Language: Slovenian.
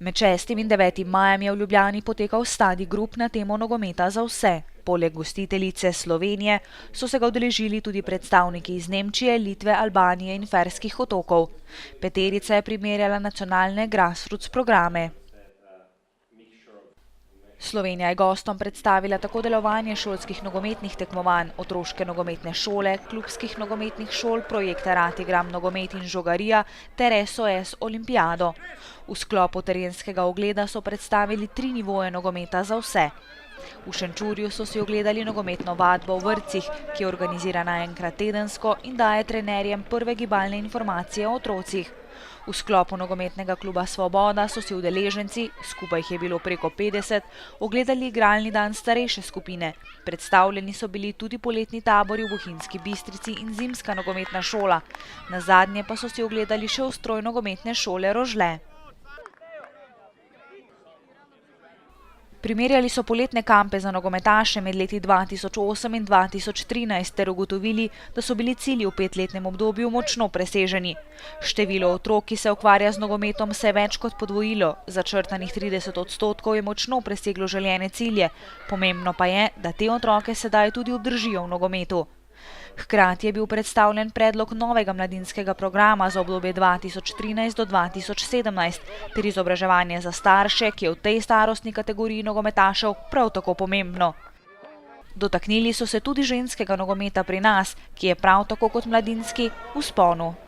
Med 6. in 9. majem je v Ljubljani potekal Stadi Grup na temo nogometa za vse. Poleg gostiteljice Slovenije so se ga udeležili tudi predstavniki iz Nemčije, Litve, Albanije in Ferskih otokov. Peterica je primerjala nacionalne grassroots programe. Slovenija je gostom predstavila tako delovanje šolskih nogometnih tekmovanj, otroške nogometne šole, klubskih nogometnih šol, projekta Ratigram nogomet in žogarija ter SOS Olimpijado. V sklopu terenskega ogleda so predstavili 3 nivoje nogometa za vse. V Šenčurju so si ogledali nogometno vadbo v vrtcih, ki je organizirana enkrat tedensko in daje trenerjem prve gibalne informacije o otrocih. V sklopu nogometnega kluba Svoboda so si udeleženci, skupaj jih je bilo preko 50, ogledali igralni dan starejše skupine. Predstavljeni so bili tudi poletni tabori v Bohinjski Bistrici in zimska nogometna šola. Nazadnje pa so si ogledali še ustroj nogometne šole Rožle. Primerjali so poletne kampe za nogometaše med leti 2008 in 2013 ter ugotovili, da so bili cilji v 5-letnem obdobju močno preseženi. Število otrok, ki se ukvarja z nogometom, se je več kot podvojilo, začrtanih 30% je močno preseglo željene cilje. Pomembno pa je, da te otroke sedaj tudi obdržijo v nogometu. Hkrati je bil predstavljen predlog novega mladinskega programa za obdobje 2013 do 2017 ter izobraževanje za starše, ki je v tej starostni kategoriji nogometašev prav tako pomembno. Dotaknili so se tudi ženskega nogometa pri nas, ki je prav tako kot mladinski v vzponu.